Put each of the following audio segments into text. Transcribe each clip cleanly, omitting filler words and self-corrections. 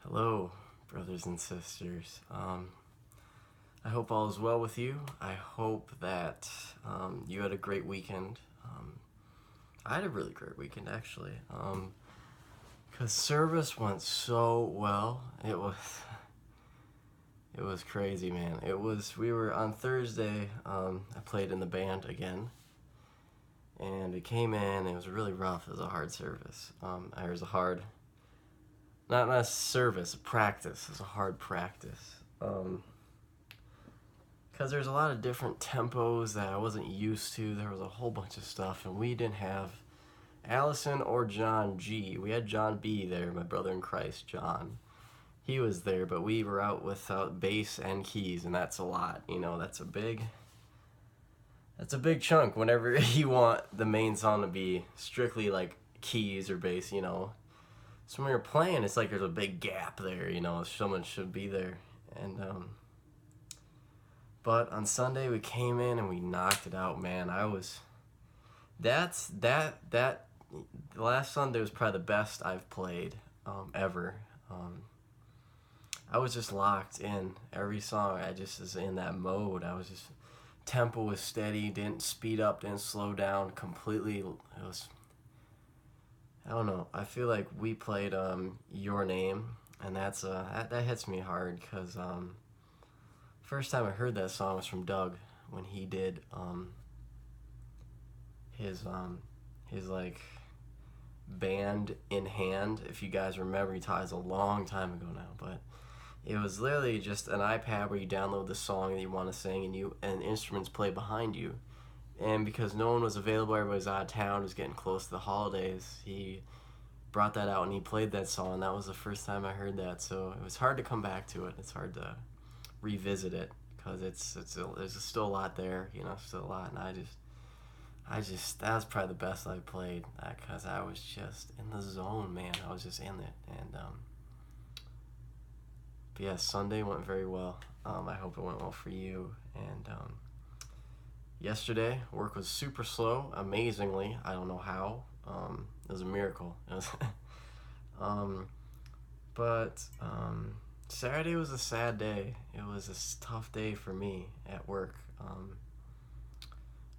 Hello, brothers and sisters. I hope all is well with you. I hope that you had a great weekend. I had a really great weekend, actually. Because service went so well. It was crazy, man. We were on Thursday. I played in the band again. And it came in, it was really rough. It was a hard service. It was a hard, not a service, a practice. It was a hard practice. Because there's a lot of different tempos that I wasn't used to. There was a whole bunch of stuff, and we didn't have Allison or John G. We had John B there, my brother in Christ, John. He was there, but we were out without bass and keys, and that's a lot. That's a big chunk whenever you want the main song to be strictly like keys or bass. So when you're playing, it's like there's a big gap there. Someone should be there. And but on Sunday we came in and we knocked it out, man. The last Sunday was probably the best I've played ever. I was just locked in every song. I just was in that mode. Tempo was steady, didn't speed up, didn't slow down completely. I don't know. I feel like we played Your Name, and that hits me hard because first time I heard that song was from Doug when he did his like band in hand. If you guys remember, he taught us a long time ago now, but it was literally just an iPad where you download the song that you want to sing and instruments play behind you. And because no one was available, everybody was out of town, it was getting close to the holidays, he brought that out and he played that song. That was the first time I heard that, so it was hard to come back to it. It's hard to revisit it because there's still a lot there, still a lot. And that was probably the best I played because I was just in the zone, man. I was just in it. And but yeah, Sunday went very well. I hope it went well for you. And yesterday, work was super slow, amazingly. I don't know how. It was a miracle. But Saturday was a sad day. It was a tough day for me at work.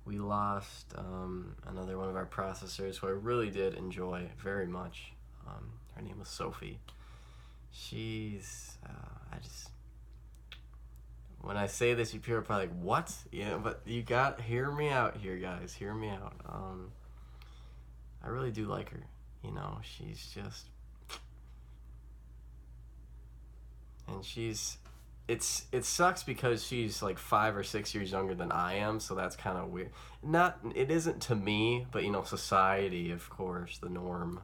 We lost another one of our processors who I really did enjoy very much. Her name was Sophie. When I say this, you people are probably like, what? Yeah, but hear me out here, guys. Hear me out. I really do like her. She's just, and it sucks because she's like 5 or 6 years younger than I am, so that's kind of weird. It isn't to me, but society, of course, the norm,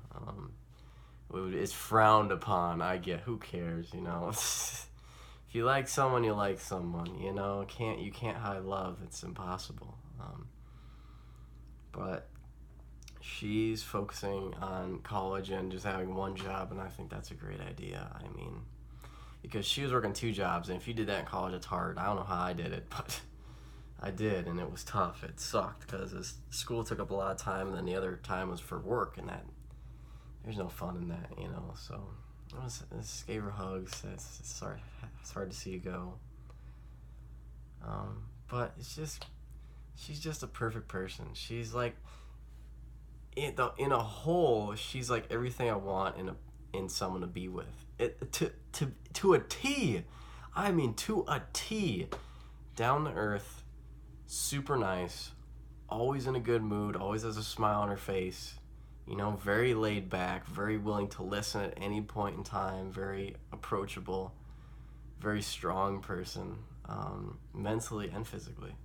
is frowned upon. I get, who cares, If you like someone, you like someone, you can't hide love. It's impossible. But she's focusing on college and just having one job, and I think that's a great idea. Because she was working 2 jobs, and if you did that in college, it's hard. I don't know how I did it, but I did, and it was tough. It sucked because school took up a lot of time, and then the other time was for work, and there's no fun in that, So I just gave her hugs. It's hard to see you go. But she's just a perfect person. She's like, in a whole, she's like everything I want in someone to be with. To a T. To a T. Down to earth, super nice, always in a good mood, always has a smile on her face. Very laid back, very willing to listen at any point in time, very approachable, very strong person, mentally and physically.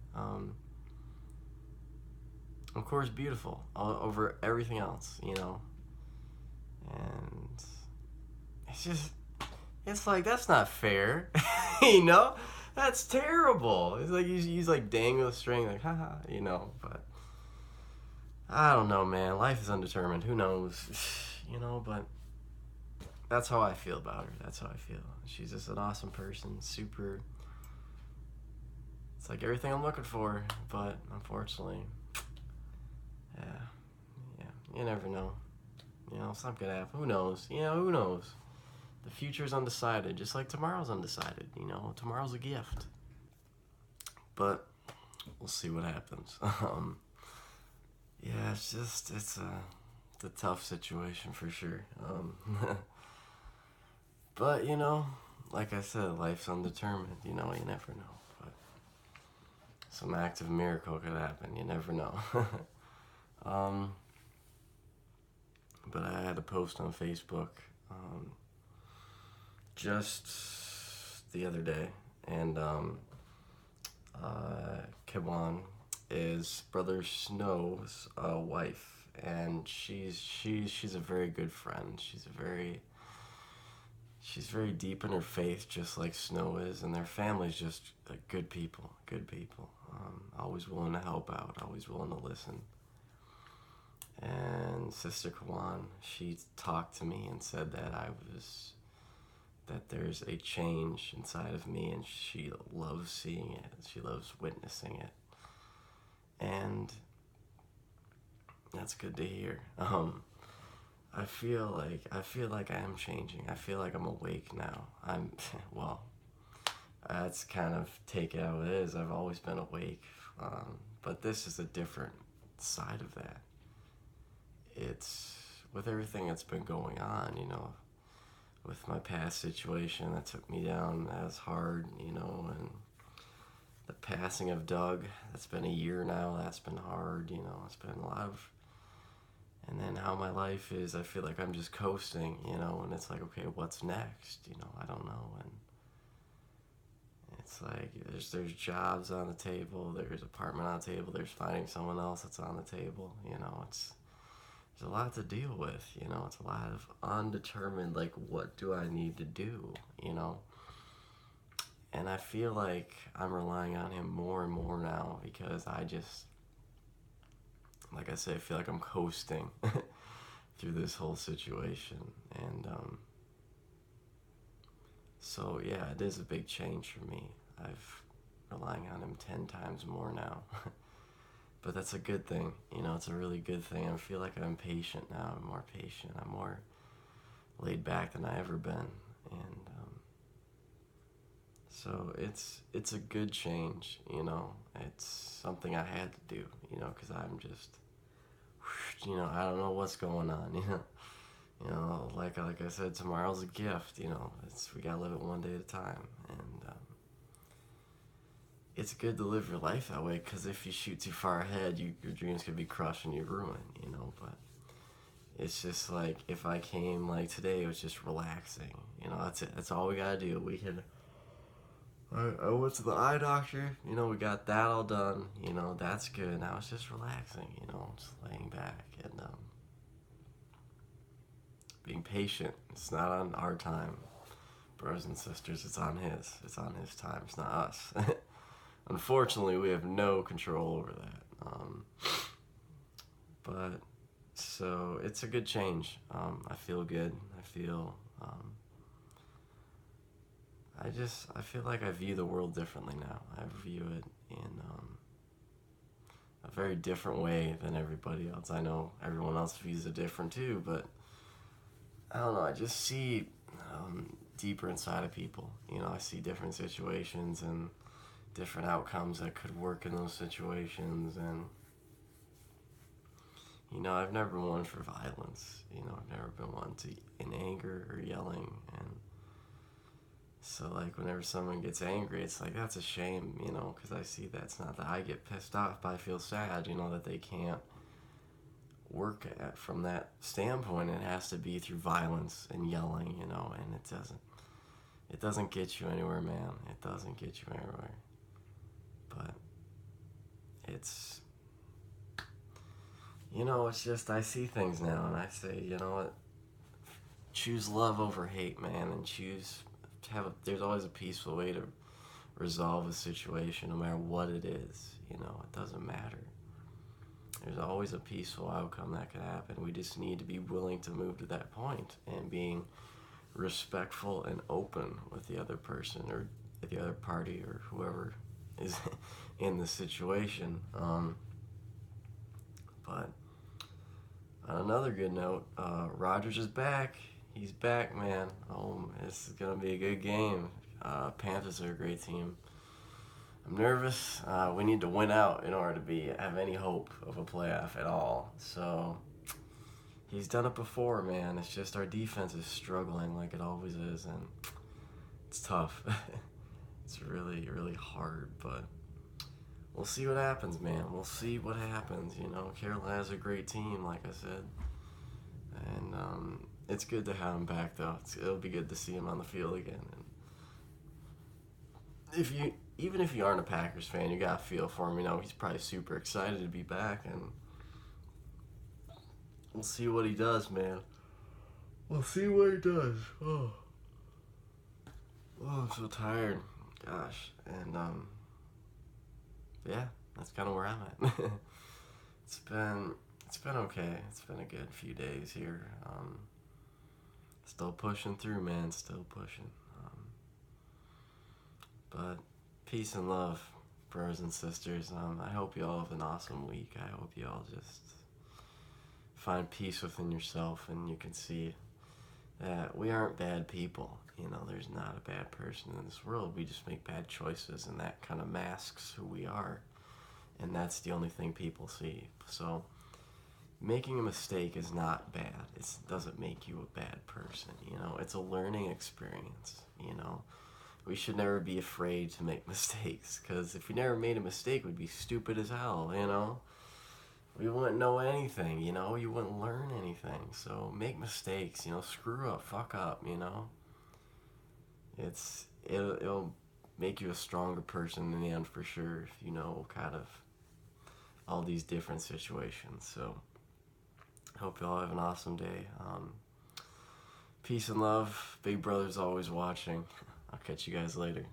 Of course, beautiful over everything else, and it's like, that's not fair, that's terrible. It's like you like dangle a string, like, haha, but I don't know, man. Life is undetermined. Who knows? But that's how I feel about her. That's how I feel. She's just an awesome person. Super. It's like everything I'm looking for, but unfortunately, yeah, you never know. Something could happen. Who knows? Who knows? the future's undecided, just like tomorrow's undecided. You know, tomorrow's a gift. But we'll see what happens. Yeah, it's a tough situation for sure. But you know, like I said, life's undetermined. You know, you never know. But some active miracle could happen. You never know. um, but I had a post on Facebook just the other day, and Kiwan is Brother Snow's wife, and she's a very good friend. She's very deep in her faith, just like Snow is, and their family's just good people, always willing to help out, always willing to listen. And Sister Kawan, she talked to me and said that there's a change inside of me, and she loves seeing it. She loves witnessing it, and that's good to hear. I feel like I am changing. I feel like I'm awake now. Well, that's kind of take it how it is. I've always been awake, but this is a different side of that. It's with everything that's been going on, you know, with my past situation that took me down as hard, you know, and the passing of Doug, that's been a year now, that's been hard, you know, it's been a lot of, and then how my life is, I feel like I'm just coasting, you know, and it's like, okay, what's next, you know, I don't know, and it's like, there's jobs on the table, there's apartment on the table, there's finding someone else that's on the table, you know, there's a lot to deal with, you know, it's a lot of undetermined, like, what do I need to do, you know, and I feel like I'm relying on him more and more now, because like I say, I feel like I'm coasting through this whole situation, and so yeah, it is a big change for me. I've relying on him 10 times more now. But that's a good thing, you know, it's a really good thing. I feel like I'm patient now. I'm more patient. I'm more laid back than I ever been. And so it's a good change, you know. It's something I had to do, you know, because I'm just, you know, I don't know what's going on, you know. You know, like I said, tomorrow's a gift, you know. We gotta live it one day at a time. And it's good to live your life that way, because if you shoot too far ahead, your dreams could be crushed and you're ruined, you know. But it's just like, if I came like today, it was just relaxing, you know. That's it. That's all we gotta do. I went to the eye doctor, you know, we got that all done, you know, that's good. Now it's just relaxing, you know, just laying back and being patient. It's not on our time, brothers and sisters, it's on his. It's on his time, it's not us. Unfortunately, we have no control over that. But, so, it's a good change. I feel good. I feel like I view the world differently now. I view it in a very different way than everybody else. I know everyone else views it different too, but I don't know. I just see deeper inside of people. You know, I see different situations and different outcomes that could work in those situations, and you know, I've never been one for violence. You know, I've never been one to in anger or yelling, and so like whenever someone gets angry, it's like, that's a shame, you know, because I see that's not that I get pissed off, but I feel sad, you know, that they can't work at from that standpoint. It has to be through violence and yelling, you know, and it doesn't get you anywhere, man. It doesn't get you anywhere. But it's, you know, it's just, I see things now and I say, you know what, choose love over hate, man, and there's always a peaceful way to resolve a situation, no matter what it is, you know, it doesn't matter. There's always a peaceful outcome that could happen. We just need to be willing to move to that point, and being respectful and open with the other person or the other party or whoever is in the situation. But on another good note, Rogers is back. He's back, man. Oh, this is gonna be a good game. Panthers are a great team. I'm nervous. We need to win out in order to have any hope of a playoff at all. So he's done it before, man. It's just our defense is struggling like it always is, and it's tough. It's really, really hard, but we'll see what happens, man. We'll see what happens. Carolina's a great team, like I said, and it's good to have him back, though. It'll be good to see him on the field again. And even if you aren't a Packers fan, you got to feel for him. He's probably super excited to be back, and we'll see what he does, man. We'll see what he does. Oh, I'm so tired. Gosh. And, yeah, that's kind of where I'm at. It's been okay. It's been a good few days here. Still pushing through, man. Still pushing. But peace and love, brothers and sisters. I hope you all have an awesome week. I hope you all just find peace within yourself, and you can see that we aren't bad people. There's not a bad person in this world. We just make bad choices, and that kind of masks who we are. And that's the only thing people see. So making a mistake is not bad. It doesn't make you a bad person. It's a learning experience. We should never be afraid to make mistakes, because if we never made a mistake, we'd be stupid as hell. We wouldn't know anything. You wouldn't learn anything. So make mistakes. Screw up, fuck up. It'll make you a stronger person in the end, for sure, if you know kind of all these different situations. So hope you all have an awesome day. Peace and love. Big Brother's always watching. I'll catch you guys later.